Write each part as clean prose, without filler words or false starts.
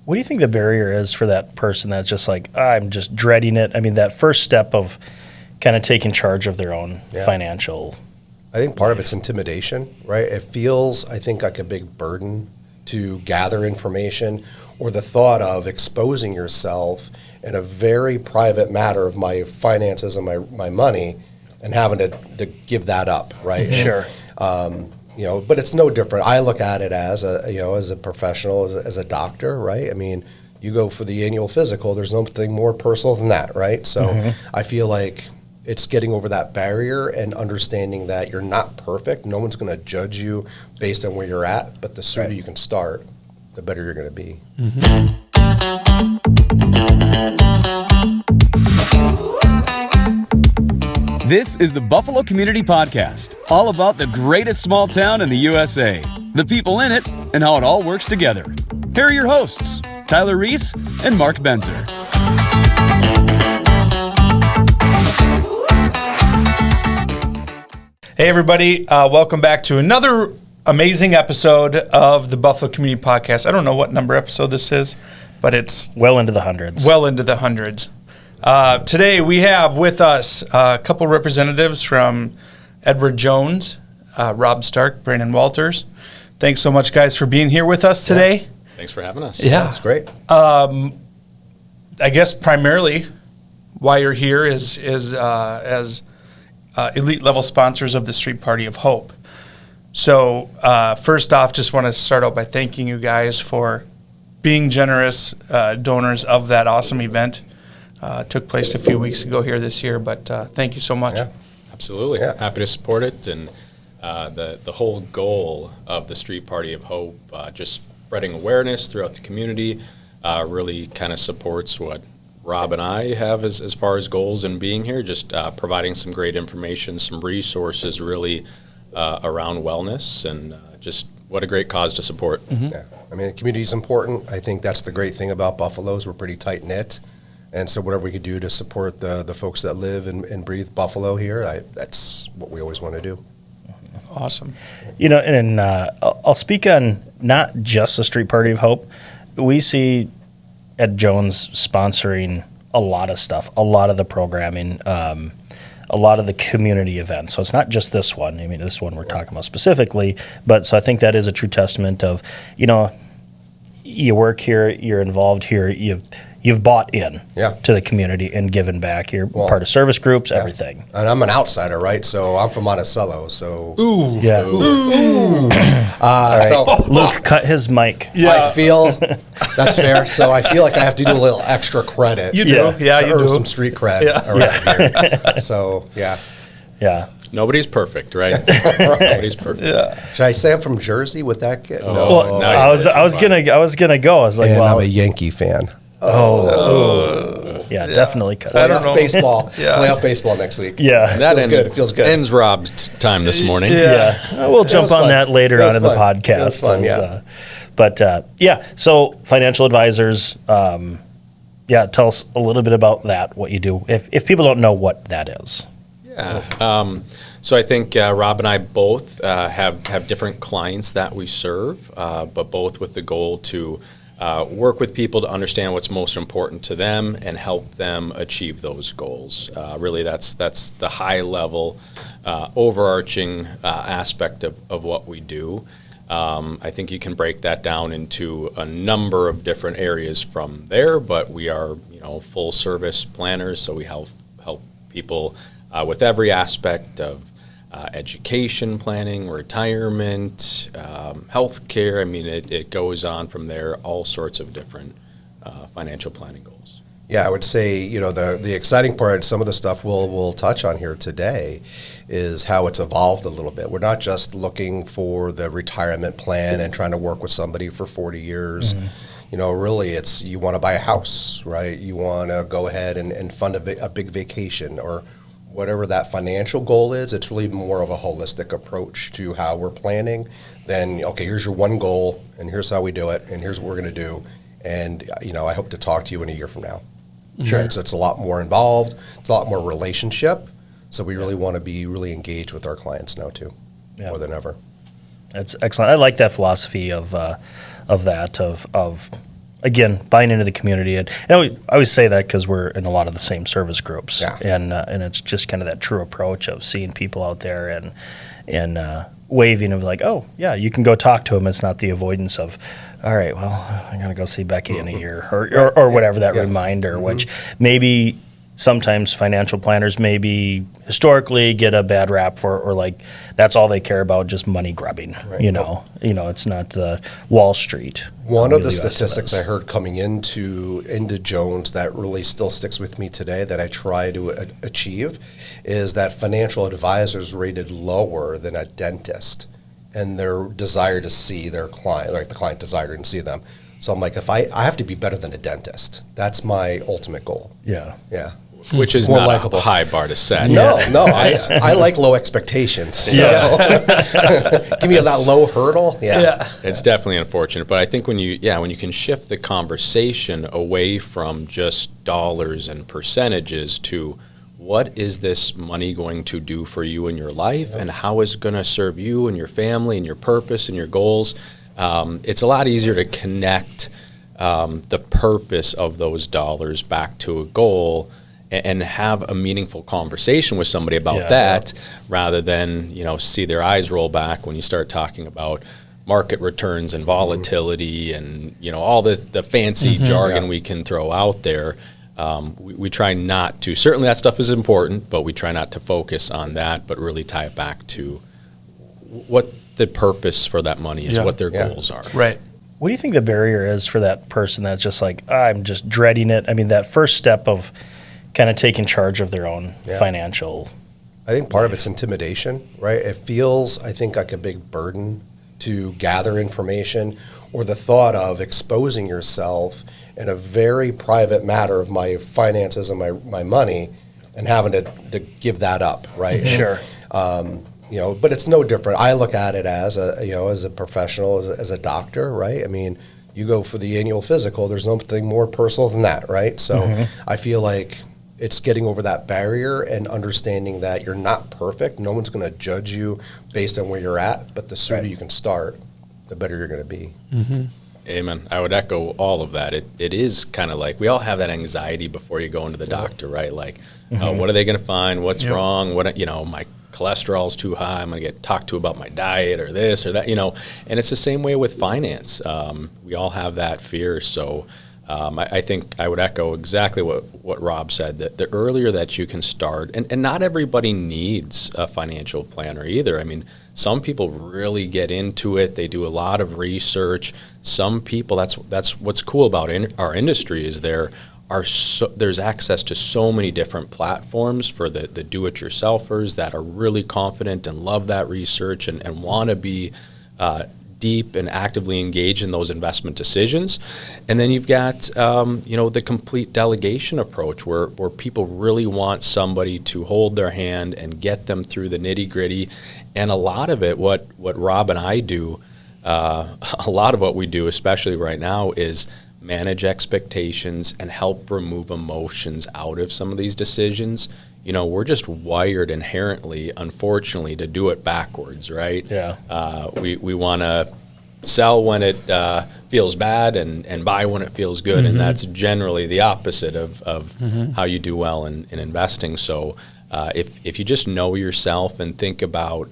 What do you think the barrier is for that person that's just like, I'm just dreading it? I mean, that first step of kind of taking charge of their own financial. I think part of it's intimidation, right? It feels, I think, like a big burden to gather information, or the thought of exposing yourself in a very private matter of my finances and my money, and having to give that up, right? Sure. But it's no different. I look at it as as a professional, as a doctor, right? I mean, you go for the annual physical, there's nothing more personal than that, right? So I feel like it's getting over that barrier and understanding that you're not perfect. No one's going to judge you based on where you're at, but the sooner you can start, the better you're going to be. This is the Buffalo Community Podcast, all about the greatest small town in the USA, the people in it, and how it all works together. Here are your hosts, Tyler Reiss and Mark Benzer. Hey, everybody. Welcome back to another amazing episode of the Buffalo Community Podcast. I don't know what number episode this is, but it's well into the hundreds. Today we have with us a couple representatives from Edward Jones, Rob Stark, Brandon Walters. Thanks so much, guys, for being here with us today. Yeah. Thanks for having us. Yeah, that's great. I guess primarily why you're here is as elite level sponsors of the Street Party of Hope. So first off, just want to start out by thanking you guys for being generous donors of that awesome event. Took place a few weeks ago here this year, but thank you so much. Yeah. Absolutely. Yeah. Happy to support it. And the whole goal of the Street Party of Hope, just spreading awareness throughout the community, really kind of supports what Rob and I have as far as goals in being here, just providing some great information, some resources really around wellness, and just what a great cause to support. Yeah. I mean, the community is important. I think that's the great thing about Buffalo's. We're pretty tight-knit. And so whatever we can do to support the folks that live and breathe Buffalo here, that's what we always want to do. Awesome. And I'll speak on not just the Street Party of Hope. We see Ed Jones sponsoring a lot of stuff, a lot of the programming, a lot of the community events. So it's not just this one. I mean, this one we're talking about specifically. But so I think that is a true testament of, you work here, you're involved here, you've bought in to the community and given back. You're part of service groups, everything. And I'm an outsider, right? So I'm from Monticello. So So Luke, cut his mic. Yeah. I feel that's fair. So I feel like I have to do a little extra credit. You do, to earn some street cred around here. So yeah. Nobody's perfect, right? Nobody's perfect. Yeah. Should I say I'm from Jersey? Would that get? No. I was gonna go. I was like, I'm a Yankee fan. Yeah, definitely cut. Playoff baseball. Playoff baseball next week. Yeah, that feels good. It feels good. Ends Rob's time this morning. We'll jump on that later on in the podcast. It was fun, But so financial advisors. Tell us a little bit about that. What you do, if people don't know what that is. Yeah. So I think Rob and I both have different clients that we serve, but both with the goal to work with people to understand what's most important to them and help them achieve those goals. Really, that's the high level, overarching aspect of what we do. I think you can break that down into a number of different areas from there, but we are full service planners, so we help people with every aspect of education planning, retirement, healthcare. I mean, it goes on from there, all sorts of different financial planning goals. Yeah, I would say, the exciting part, some of the stuff we'll touch on here today is how it's evolved a little bit. We're not just looking for the retirement plan and trying to work with somebody for 40 years. Really it's you want to buy a house, right? You want to go ahead and fund a big vacation or whatever that financial goal is. It's really more of a holistic approach to how we're planning than, okay, here's your one goal and here's how we do it and here's what we're going to do. And, I hope to talk to you in a year from now. Sure. Right? So it's a lot more involved. It's a lot more relationship. So we really want to be really engaged with our clients now too, more than ever. That's excellent. I like that philosophy of again, buying into the community. And I always say that because we're in a lot of the same service groups. Yeah. And it's just kind of that true approach of seeing people out there and waving of like, oh, yeah, you can go talk to them. It's not the avoidance of, all right, well, I'm going to go see Becky in a year or whatever that reminder, which maybe sometimes financial planners maybe historically get a bad rap for, or like that's all they care about, just money grubbing. Right. You know, it's not the Wall Street. One of the US statistics does. I heard coming into Jones that really still sticks with me today that I try to achieve is that financial advisors rated lower than a dentist and their desire to see their client, like the client desiring to see them. So I'm like, if I have to be better than a dentist. That's my ultimate goal. Yeah. Yeah. Which is More not likable. a high bar to set. No, I like low expectations. So. Give me that low hurdle. Yeah. It's definitely unfortunate, but I think when you can shift the conversation away from just dollars and percentages to what is this money going to do for you in your life, and how is it going to serve you and your family and your purpose and your goals, it's a lot easier to connect the purpose of those dollars back to a goal and have a meaningful conversation with somebody about that, rather than, see their eyes roll back when you start talking about market returns and volatility and, all the fancy jargon we can throw out there. We try not to, certainly that stuff is important, but we try not to focus on that, but really tie it back to what the purpose for that money is, what their goals are. Right. What do you think the barrier is for that person that's just like, I'm just dreading it? I mean, that first step of kind of taking charge of their own financial. I think part of it's intimidation, right? It feels, I think, like a big burden to gather information, or the thought of exposing yourself in a very private matter of my finances and my money and having to give that up, right? Sure. But it's no different. I look at it as a professional, as a doctor, right? I mean, you go for the annual physical, there's nothing more personal than that, right? So I feel like it's getting over that barrier and understanding that you're not perfect. No one's going to judge you based on where you're at, but the sooner you can start, the better you're going to be. Amen. I would echo all of that. It is kind of like we all have that anxiety before you go into the doctor, right? Like, what are they going to find? What's wrong? My cholesterol's too high. I'm going to get talked to about my diet or this or that, And it's the same way with finance. We all have that fear. So I think I would echo exactly what Rob said, that the earlier that you can start, and not everybody needs a financial planner either. I mean, some people really get into it. They do a lot of research. Some people, that's what's cool about our industry, is there's access to so many different platforms for the do-it-yourselfers that are really confident and love that research and want to be deep and actively engaged in those investment decisions. And then you've got the complete delegation approach where people really want somebody to hold their hand and get them through the nitty-gritty. And a lot of it, what Rob and I do, a lot of what we do, especially right now, is manage expectations and help remove emotions out of some of these decisions. We're just wired inherently, unfortunately, to do it backwards, right? Yeah. We want to sell when it feels bad and buy when it feels good, and that's generally the opposite of how you do well in investing. So if you just know yourself and think about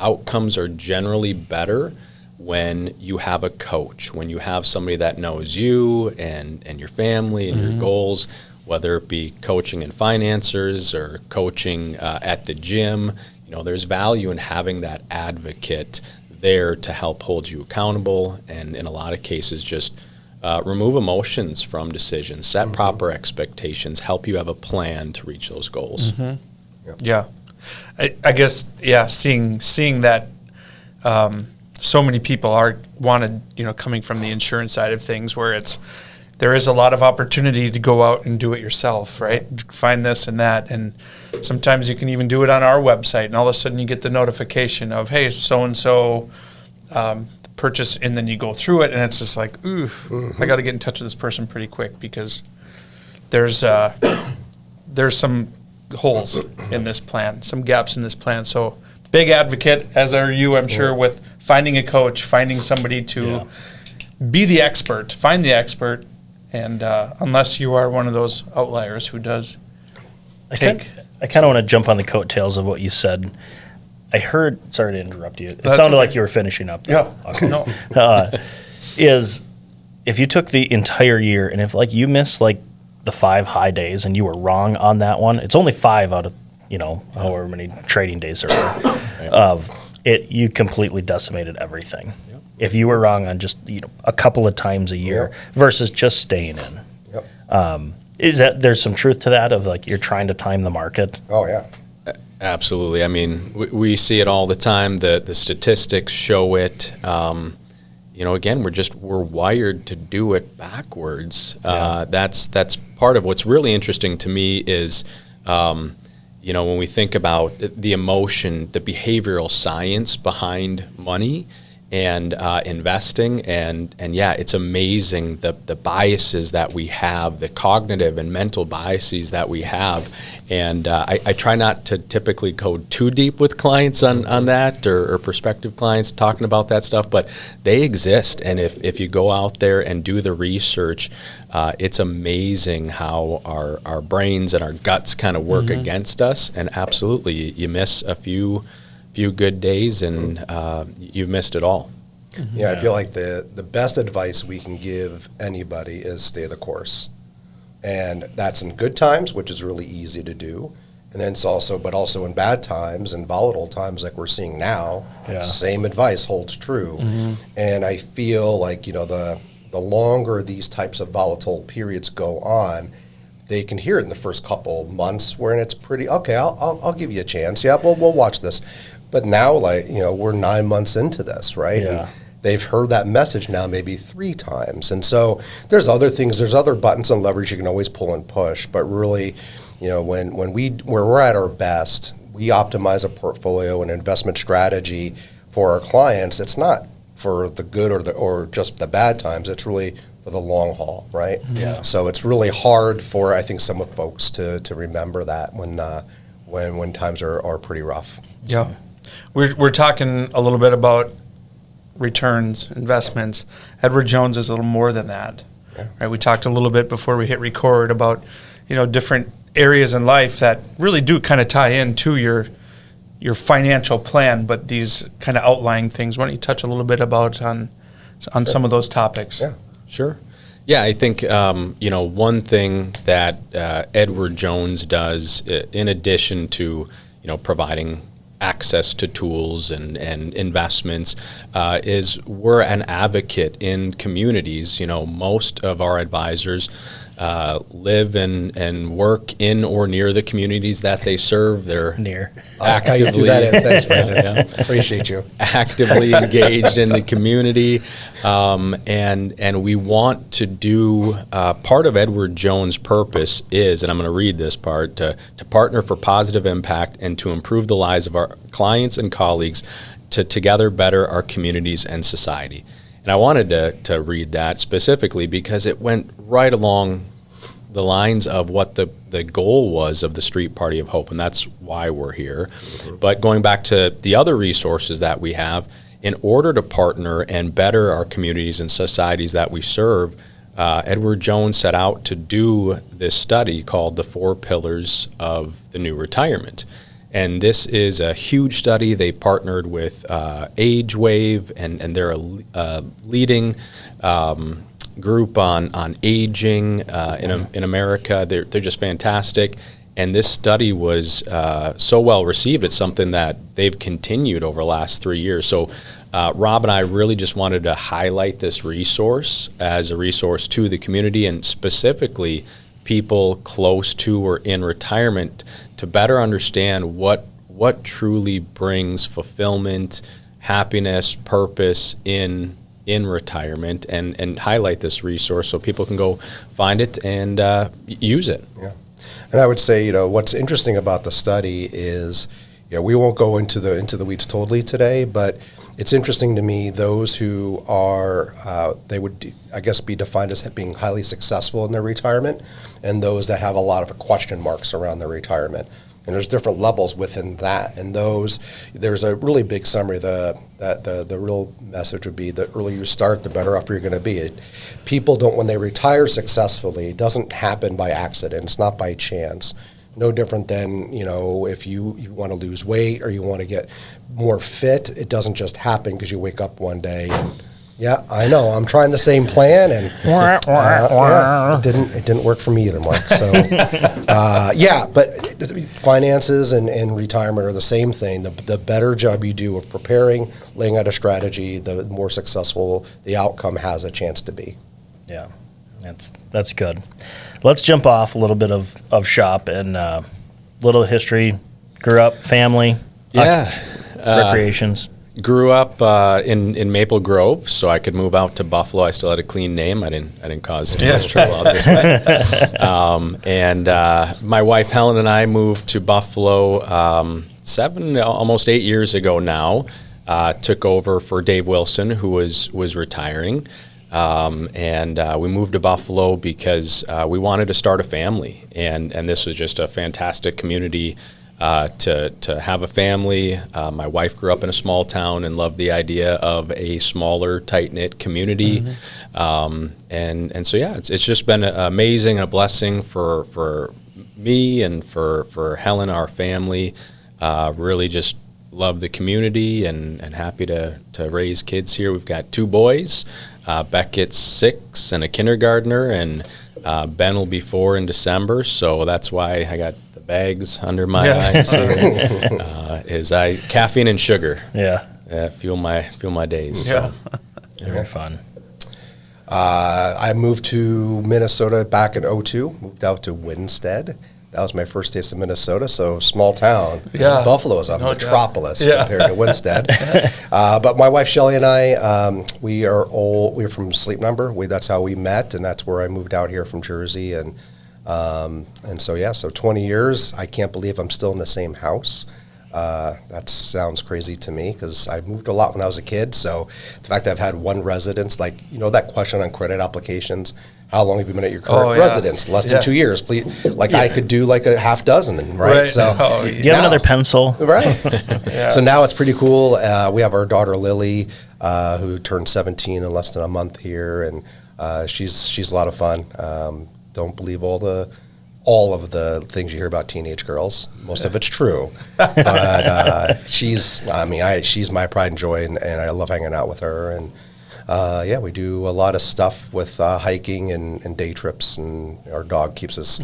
outcomes are generally better when you have a coach, when you have somebody that knows you and your family and your goals, whether it be coaching in financiers or coaching at the gym. There's value in having that advocate there to help hold you accountable, and in a lot of cases just remove emotions from decisions, set proper expectations, help you have a plan to reach those goals. Yeah. I guess, seeing that so many people are wanted, coming from the insurance side of things, where there is a lot of opportunity to go out and do it yourself, right? Find this and that. And sometimes you can even do it on our website, and all of a sudden you get the notification of, hey, so-and-so purchase, and then you go through it, and it's just like, ooh, I got to get in touch with this person pretty quick, because there's some holes in this plan, some gaps in this plan. So big advocate, as are you, I'm sure, with finding a coach, finding somebody to be the expert, find the expert, and unless you are one of those outliers who does I kind of want to jump on the coattails of what you said. I heard, sorry to interrupt you. It That's sounded okay. like you were finishing up. Yeah. Okay. No. Is if you took the entire year and if like you missed like the 5 high days and you were wrong on that one, it's only 5 out of, however many trading days there are of it, you completely decimated everything. Yep. If you were wrong on just, a couple of times a year versus just staying in. Yep. Is that there's some truth to that of like you're trying to time the market? Oh, yeah. Absolutely. I mean, we see it all the time. The statistics show it. Again, we're wired to do it backwards. That's part of what's really interesting to me is, when we think about the emotion, the behavioral science behind money and investing, and it's amazing the biases that we have, the cognitive and mental biases that we have, and I try not to typically go too deep with clients on that or prospective clients talking about that stuff, but they exist, and if you go out there and do the research, it's amazing how our brains and our guts kind of work against us, and absolutely you miss a few good days and you've missed it all. Yeah, I feel like the best advice we can give anybody is stay the course. And that's in good times, which is really easy to do. And then it's also in bad times and volatile times like we're seeing now, same advice holds true. And I feel like, the longer these types of volatile periods go on, they can hear it in the first couple months where it's pretty, okay, I'll give you a chance. Yeah, we'll watch this. But now, we're 9 months into this, right? Yeah. And they've heard that message now maybe 3 times. And so there's other things, there's other buttons and levers you can always pull and push. But really, when we're at our best, we optimize a portfolio and investment strategy for our clients. It's not for the good or just the bad times. It's really for the long haul, right? Yeah. So it's really hard for, I think, some of folks to remember that when times are pretty rough. Yeah. We're talking a little bit about returns, investments. Edward Jones is a little more than that. Yeah. Right? We talked a little bit before we hit record about, different areas in life that really do kind of tie into your financial plan, but these kind of outlying things. Why don't you touch a little bit about on some of those topics? Yeah. Sure. Yeah, I think, one thing that Edward Jones does, in addition to, providing access to tools and investments, is we're an advocate in communities. Most of our advisors live and work in or near the communities that they serve. They're Near. How you threw that in. Thanks, Brandon. Appreciate you. actively engaged in the community, and we want to do part of Edward Jones' purpose is, and I'm going to read this part, to partner for positive impact and to improve the lives of our clients and colleagues to together better our communities and society. And I wanted to read that specifically because it went right along the lines of what the goal was of the Street Party of Hope, and that's why we're here. But going back to the other resources that we have, in order to partner and better our communities and societies that we serve, Edward Jones set out to do this study called The 4 Pillars of the New Retirement. And this is a huge study. They partnered with Age Wave, and they're a leading group on aging in America. They're just fantastic. And this study was so well received. It's something that they've continued over the last 3 years. So Rob and I really just wanted to highlight this resource as a resource to the community, and specifically people close to or in retirement, to better understand what truly brings fulfillment, happiness, purpose in retirement, and highlight this resource so people can go find it and use it. Yeah. And I would say, what's interesting about the study is, we won't go into the weeds totally today, but it's interesting to me, those who are, they would, I guess, be defined as being highly successful in their retirement, and those that have a lot of question marks around their retirement. And there's different levels within that. And there's a really big summary. The real message would be the earlier you start, the better off you're going to be. People don't, when they retire successfully, it doesn't happen by accident. It's not by chance. No different than, if you want to lose weight or you want to get more fit, it doesn't just happen because you wake up one day and, yeah, I know, I'm trying the same plan and it didn't work for me either, Mark. So, but finances and retirement are the same thing. The better job you do of preparing, laying out a strategy, the more successful the outcome has a chance to be. Yeah, that's good. Let's jump off a little bit of shop and little history. Grew up, family, recreations. Grew up in Maple Grove, so I could move out to Buffalo. I still had a clean name. I didn't cause too much trouble out this way. And my wife Helen and I moved to Buffalo almost 8 years ago now. Took over for Dave Wilson, who was retiring. And we moved to Buffalo because we wanted to start a family, and this was just a fantastic community to have a family. My wife grew up in a small town and loved the idea of a smaller, tight-knit community. And so, it's just been amazing, a blessing for me and for Helen, our family. Really just love the community and happy to raise kids here. We've got 2 boys. Beckett's 6 and a kindergartner, and Ben will be 4 in December, so that's why I got the bags under my eyes here. Caffeine and sugar. Fuel my days. So. Very fun. I moved to Minnesota back in 2002, moved out to Winstead. That was my first taste of Minnesota, so small town. Buffalo is a metropolis compared to Winstead. But my wife Shelly and I, we're from Sleep Number. That's how we met, and that's where I moved out here from Jersey. And so 20 years. I can't believe I'm still in the same house. That sounds crazy to me because I moved a lot when I was a kid. So the fact that I've had one residence, that question on credit applications, how long have you been at your current residence? Less than 2 years. Please, I could do like a half dozen, right? So do you have another pencil? Right. So now it's pretty cool. We have our daughter Lily, who turned 17 in less than a month here, and she's a lot of fun. Don't believe all of the things you hear about teenage girls. Most of it's true, but she's my pride and joy, and I love hanging out with her. And we do a lot of stuff with hiking and day trips, and our dog keeps us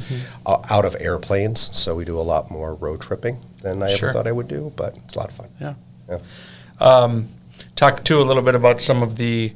out of airplanes, so we do a lot more road tripping than I ever thought I would do, but it's a lot of fun. Talk too a little bit about some of the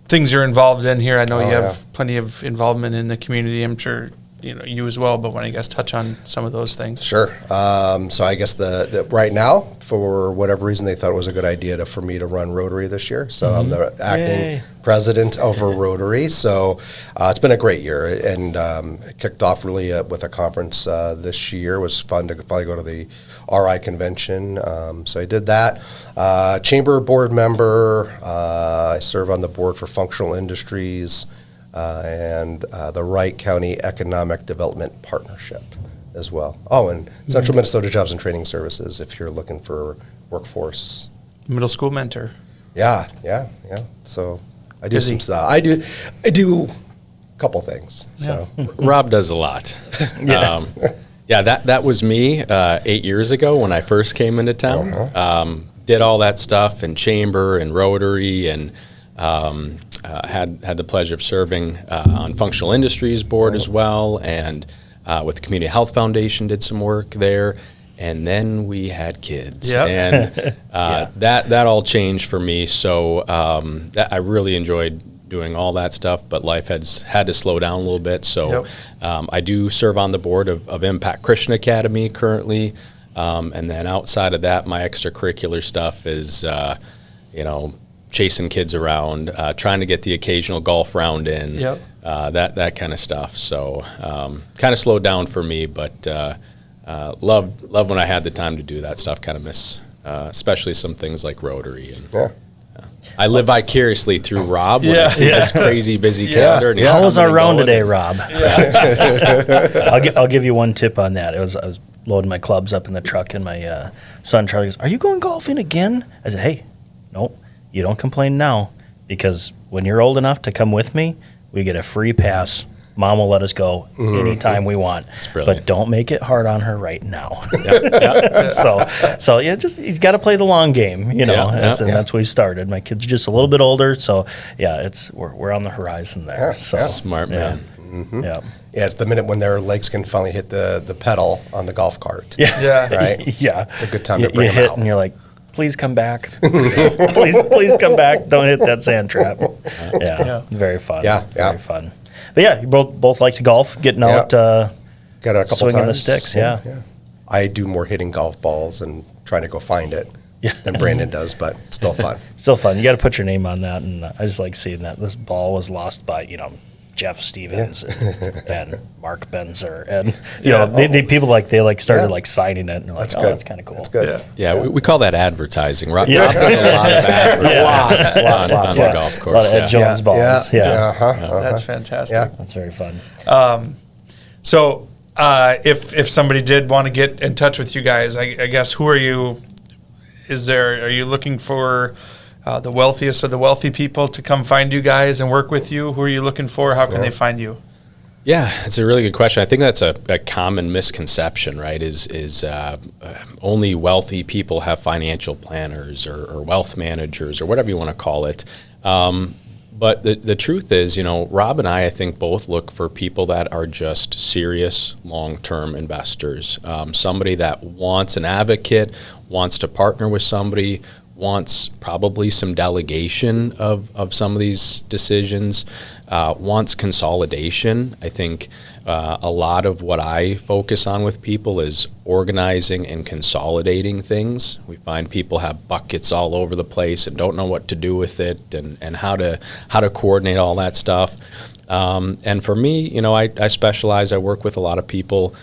things you're involved in here. I know you have plenty of involvement in the community. I'm sure you as well, but when I guess touch on some of those things. Sure. So I guess the right now, for whatever reason, they thought it was a good idea for me to run Rotary this year. So I'm the acting president over Rotary. So it's been a great year, and it kicked off really with a conference this year. It was fun to finally go to the RI convention. So I did that. Chamber board member. I serve on the board for Functional Industries. And the Wright County Economic Development Partnership as well. Oh, and Central Minnesota Jobs and Training Services if you're looking for workforce. Middle school mentor. Yeah. So I do some stuff. I do a couple things. So Rob does a lot. That was me 8 years ago when I first came into town. Did all that stuff in Chamber and Rotary, and had the pleasure of serving on Functional Industries Board as well, and with the Community Health Foundation did some work there, and then we had kids, and that all changed for me. So I really enjoyed doing all that stuff, but life had to slow down a little bit. So I do serve on the board of Impact Christian Academy currently, and then outside of that, my extracurricular stuff is chasing kids around, trying to get the occasional golf round in, that kind of stuff. So kind of slowed down for me, but loved when I had the time to do that stuff. Kind of miss, especially some things like Rotary. And, I live vicariously through Rob when I see Yeah. this crazy busy calendar. And he's How was coming our and round going, today, and- Rob? I'll give you one tip on that. I was loading my clubs up in the truck, and my son Charlie goes, "Are you going golfing again?" I said, "Hey, nope, you don't complain now, because when you're old enough to come with me, we get a free pass. Mom will let us go anytime we want. brilliant. But don't make it hard on her right now." Yeah. So yeah, just he's got to play the long game, you know. Yeah, That's yeah. and that's where we started. My kid's just a little bit older, so yeah, we're on the horizon there. Yeah, So yeah. Smart yeah. man. Yeah. Yeah, it's the minute when their legs can finally hit the pedal on the golf cart. Yeah. Right? Yeah. It's a good time to bring you them hit out. and you're like, please come back. please come back. Don't hit that sand trap. Yeah. Very fun. Yeah, yeah. Very fun. But yeah, you both like to golf, getting out, Got it a couple swinging the times. sticks, yeah. I do more hitting golf balls and trying to go find it Yeah. than Brandon does, but still fun. Still fun. You got to put your name on that, and I just like seeing that this ball was lost by Jeff Stevens and Mark Benzer, and they people started signing it, and they're like, That's oh, good. that's kind of cool. That's good. Yeah. Yeah, we call that advertising. Rob Yeah. does a lot of advertising Lots, on lots. the golf A course. lot of Ed yeah. Jones balls. Yeah. That's fantastic. Yeah. That's very fun. So, if somebody did want to get in touch with you guys, I guess who are you? Are you looking for the wealthiest of the wealthy people to come find you guys and work with you? Who are you looking for? How can they find you? Yeah, it's a really good question. I think that's a common misconception, right? Is only wealthy people have financial planners or wealth managers or whatever you want to call it. But the truth is, Rob and I think, both look for people that are just serious long-term investors. Somebody that wants an advocate, wants to partner with somebody, wants probably some delegation of some of these decisions, wants consolidation. I think a lot of what I focus on with people is organizing and consolidating things. We find people have buckets all over the place and don't know what to do with it and how to coordinate all that stuff. And for me, I specialize. I work with a lot of people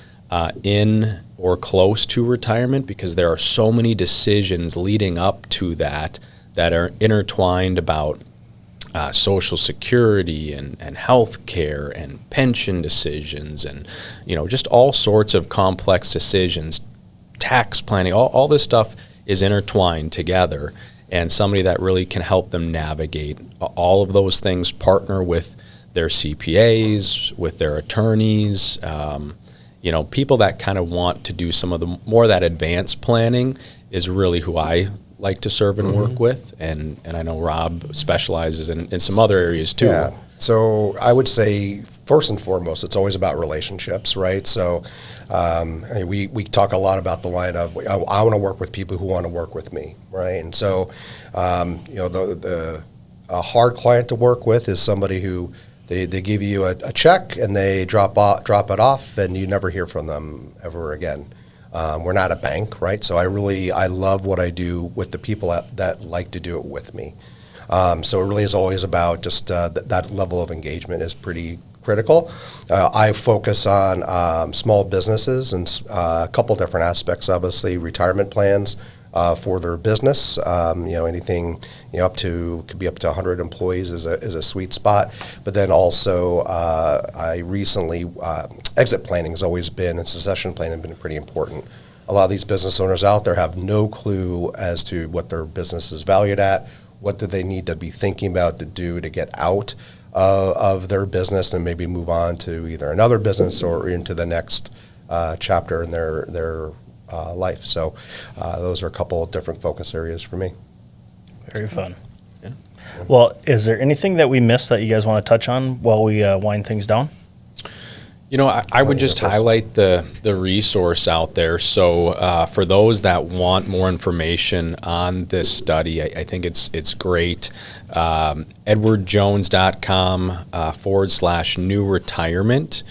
in or close to retirement, because there are so many decisions leading up to that are intertwined about Social Security and health care and pension decisions and just all sorts of complex decisions, tax planning, all this stuff is intertwined together, and somebody that really can help them navigate all of those things, partner with their CPAs, with their attorneys, people that kind of want to do some of the more of that advanced planning is really who I like to serve and work with, and I know Rob specializes in some other areas too. Yeah. So I would say, first and foremost, it's always about relationships, right? So we talk a lot about the line of, I want to work with people who want to work with me, right? And so, a hard client to work with is somebody who they give you a check and they drop it off, and you never hear from them ever again. We're not a bank, right? So I love what I do with the people that like to do it with me. So it really is always about just that level of engagement is pretty critical. I focus on small businesses and a couple different aspects, obviously retirement plans for their business. Anything could be up to 100 employees is a sweet spot. But then also I recently exit planning has always been, and succession planning has been pretty important. A lot of these business owners out there have no clue as to what their business is valued at. What do they need to be thinking about to do to get out of their business and maybe move on to either another business or into the next chapter in their life. So those are a couple of different focus areas for me. Very fun. Yeah. Well, is there anything that we missed that you guys want to touch on while we wind things down? I would just highlight the resource out there. So for those that want more information on this study, I think it's great. edwardjones.com/new retirement.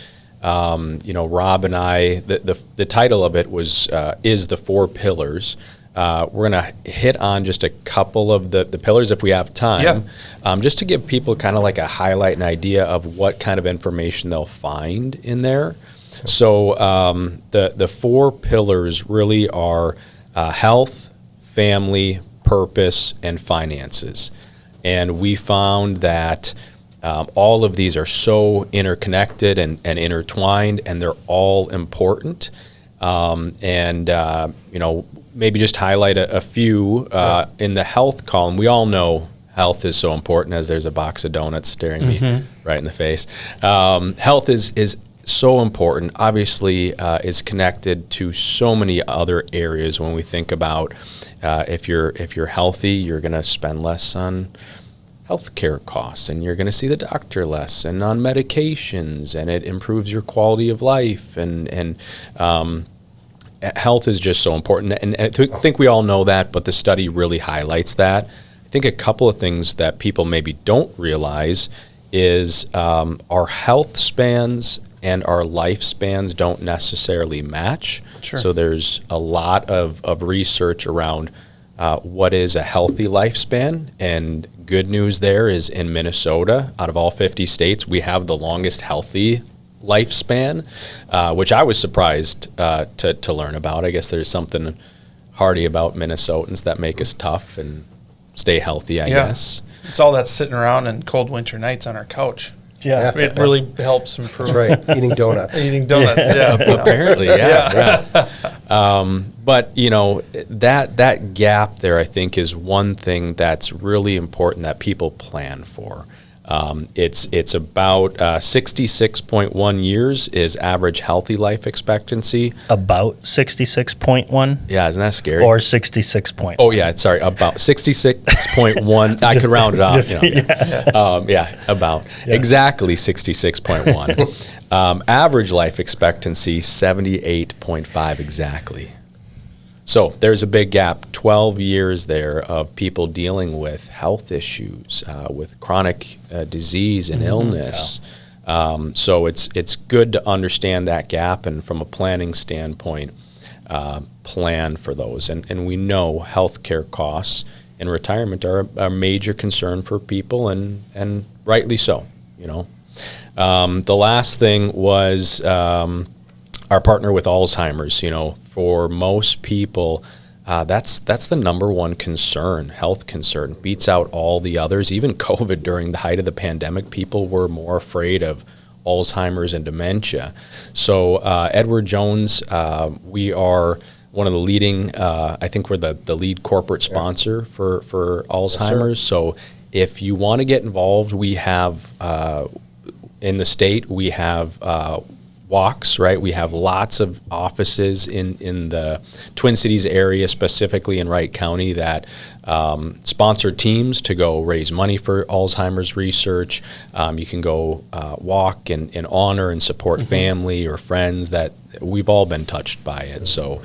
Rob and I, the title of it was is the 4 pillars. We're going to hit on just a couple of the pillars if we have time, just to give people kind of like a highlight and idea of what kind of information they'll find in there. So the 4 pillars really are health, family, purpose, and finances. And we found that all of these are so interconnected and intertwined, and they're all important. Maybe just highlight a few in the health column. We all know health is so important, as there's a box of donuts staring me right in the face. Health is so important. Obviously, is connected to so many other areas. When we think about if you're healthy, you're going to spend less on healthcare costs, and you're going to see the doctor less, and on medications, and it improves your quality of life. And health is just so important. And I think we all know that, but the study really highlights that. I think a couple of things that people maybe don't realize is our health spans and our lifespans don't necessarily match. Sure. So there's a lot of research around what is a healthy lifespan. And good news there is, in Minnesota, out of all 50 states, we have the longest healthy lifespan, which I was surprised to learn about. I guess there's something hardy about Minnesotans that make us tough and stay healthy, I guess. It's all that sitting around in cold winter nights on our couch. Yeah. It really helps improve. That's right. Eating donuts. Eating donuts, yeah. Apparently, yeah. But that gap there, I think, is one thing that's really important that people plan for. It's about 66.1 years is average healthy life expectancy. About 66.1? Yeah, isn't that scary? Or 66.1? Oh, yeah, sorry, about 66.1. I could round it off. About. Yeah. Exactly 66.1. Average life expectancy, 78.5 exactly. So there's a big gap, 12 years there of people dealing with health issues, with chronic disease and illness. Yeah. So it's good to understand that gap, and from a planning standpoint, plan for those. And we know healthcare costs in retirement are a major concern for people, and rightly so. The last thing was our partner with Alzheimer's. For most people, that's the number one concern, health concern, beats out all the others. Even COVID, during the height of the pandemic, people were more afraid of Alzheimer's and dementia. So Edward Jones, we are one of the leading, I think we're the lead corporate sponsor for Alzheimer's. Yes, so if you want to get involved, we have, in the state, we have walks, right? We have lots of offices in the Twin Cities area, specifically in Wright County, that sponsor teams to go raise money for Alzheimer's research. You can go walk and honor and support family or friends that we've all been touched by it. So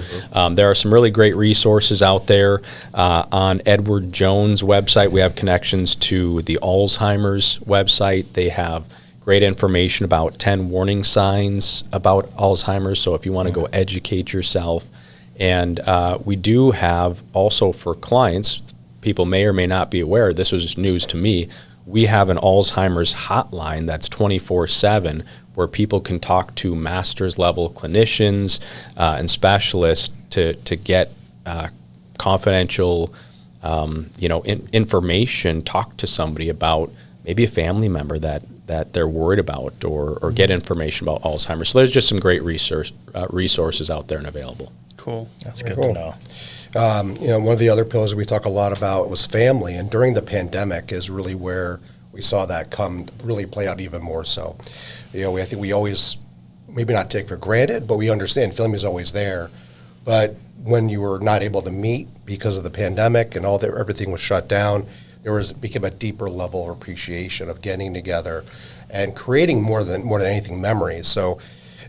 there are some really great resources out there. On Edward Jones' website, we have connections to the Alzheimer's website. They have great information about 10 warning signs about Alzheimer's, so if you want to go educate yourself. And we do have also for clients, people may or may not be aware, this was news to me, we have an Alzheimer's hotline that's 24/7 where people can talk to master's level clinicians and specialists to get confidential information, talk to somebody about maybe a family member that they're worried about, or get information about Alzheimer's. So there's just some great resources out there and available. Cool. That's good to know. One of the other pillars that we talk a lot about was family, and during the pandemic is really where we saw that really play out even more so. I think we always, maybe not take for granted, but we understand family is always there. But when you were not able to meet because of the pandemic and everything was shut down, became a deeper level of appreciation of getting together and creating more than anything memories. So,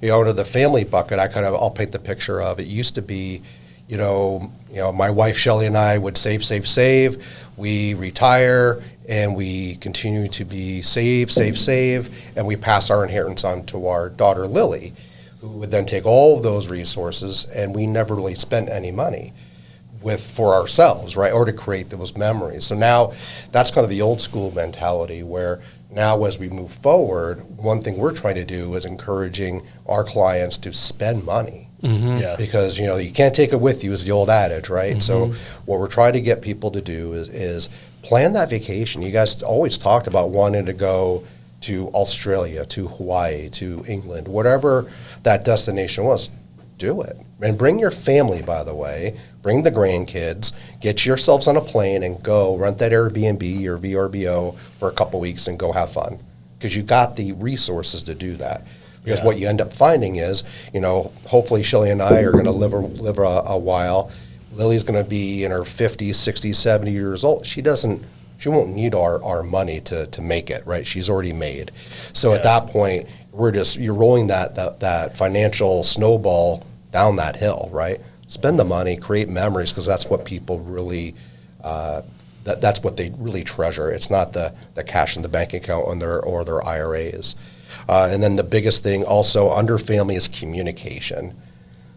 under the family bucket, I'll paint the picture of it used to be, my wife Shelley and I would save. We retire and we continue to be save, and we pass our inheritance on to our daughter Lily, who would then take all of those resources, and we never really spent any money for ourselves, right, or to create those memories. So now that's kind of the old school mentality, where now as we move forward, one thing we're trying to do is encouraging our clients to spend money. Yeah. Because you can't take it with you, is the old adage, right? So what we're trying to get people to do is plan that vacation. You guys always talked about wanting to go to Australia, to Hawaii, to England, whatever that destination was. Do it. And bring your family, by the way. Bring the grandkids. Get yourselves on a plane and go rent that Airbnb or VRBO for a couple weeks and go have fun. Because you got the resources to do that. Because what you end up finding is, hopefully Shelly and I are going to live a while. Lily's going to be in her 50s, 60s, 70 years old. She won't need our money to make it, right? She's already made. So at that point, you're rolling that financial snowball down that hill, right? Spend the money, create memories, because that's what people really, that's what they really treasure. It's not the cash in the bank account or their IRAs. And then the biggest thing also under family is communication.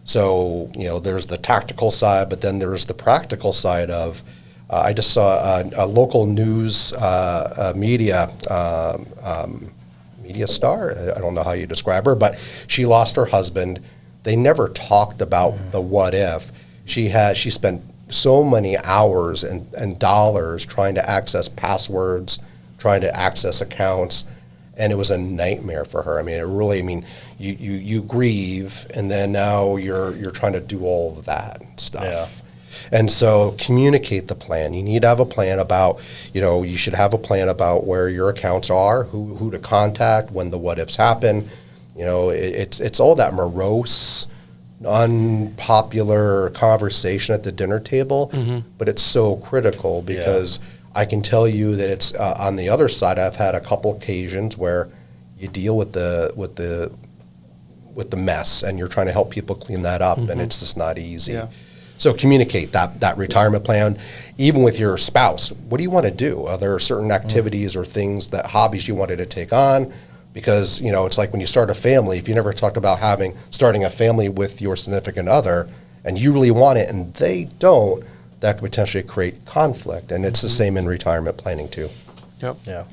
So, there's the tactical side, but then there's the practical side of, I just saw a local news media star. I don't know how you describe her, but she lost her husband. They never talked about the what if. She spent so many hours and dollars trying to access passwords, trying to access accounts, and it was a nightmare for her. You grieve, and then now you're trying to do all of that stuff. Yeah. And so communicate the plan. You need to have a plan about, you should have a plan about where your accounts are, who to contact, when the what ifs happen. It's all that morose, unpopular conversation at the dinner table, but it's so critical because I can tell you that it's on the other side. I've had a couple occasions where you deal with the mess and you're trying to help people clean that up, and it's just not easy. Yeah. So communicate that retirement plan, even with your spouse. What do you want to do? Are there certain activities or things, hobbies you wanted to take on? Because, it's like when you start a family, if you never talked about starting a family with your significant other and you really want it and they don't, that could potentially create conflict. And it's the same in retirement planning too. Yep. Yeah.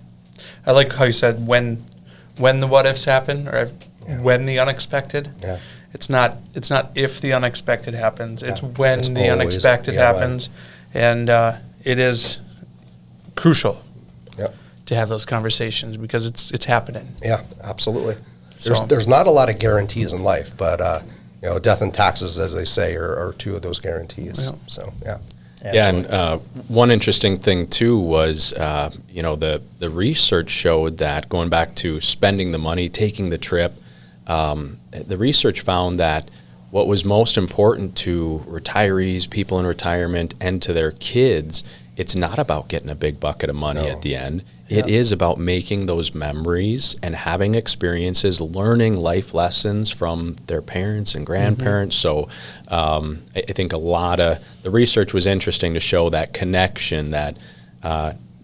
I like how you said when the what ifs happen, or when the unexpected. Yeah. It's not if the unexpected happens. It's when it's the unexpected happens, and it is crucial to have those conversations because it's happening. Yeah, absolutely. There's not a lot of guarantees in life, but death and taxes, as they say, are two of those guarantees. Yeah. So yeah. Yeah, and one interesting thing too was the research showed that, going back to spending the money, taking the trip. The research found that what was most important to retirees, people in retirement, and to their kids, it's not about getting a big bucket of money at the end. Yeah. It is about making those memories and having experiences, learning life lessons from their parents and grandparents. So I think a lot of the research was interesting to show that connection that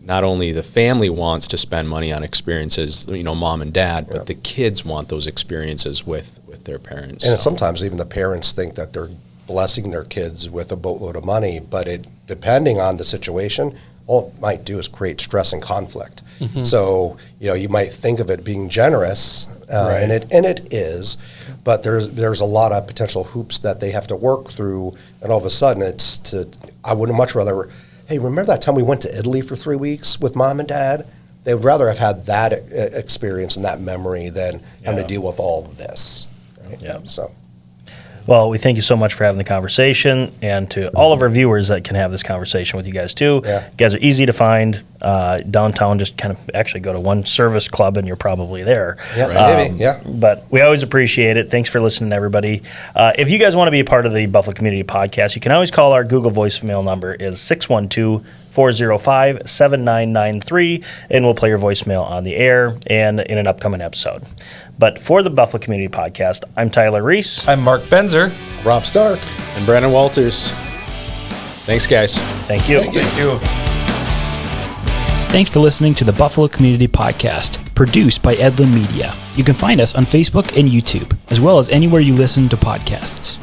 not only the family wants to spend money on experiences, mom and dad, but the kids want those experiences with their parents. And sometimes even the parents think that they're blessing their kids with a boatload of money, but depending on the situation, all it might do is create stress and conflict. So, you might think of it being generous, and it is, but there's a lot of potential hoops that they have to work through, and all of a sudden I would much rather, hey, remember that time we went to Italy for 3 weeks with mom and dad? They would rather have had that experience and that memory than having to deal with all of this. Right? Yeah. So. Well, we thank you so much for having the conversation, and to all of our viewers that can have this conversation with you guys too. Yeah. You guys are easy to find downtown. Just kind of actually go to one service club and you're probably there. Yeah, maybe. Yeah. But we always appreciate it. Thanks for listening, everybody. If you guys want to be a part of the Buffalo Community Podcast, you can always call our Google voicemail number is 612-405-7993, and we'll play your voicemail on the air and in an upcoming episode. But for the Buffalo Community Podcast, I'm Tyler Reiss. I'm Mark Benzer. Rob Stark. And Brandon Walters. Thanks, guys. Thank you. Thank you. Thanks for listening to the Buffalo Community Podcast, produced by Edlin Media. You can find us on Facebook and YouTube, as well as anywhere you listen to podcasts.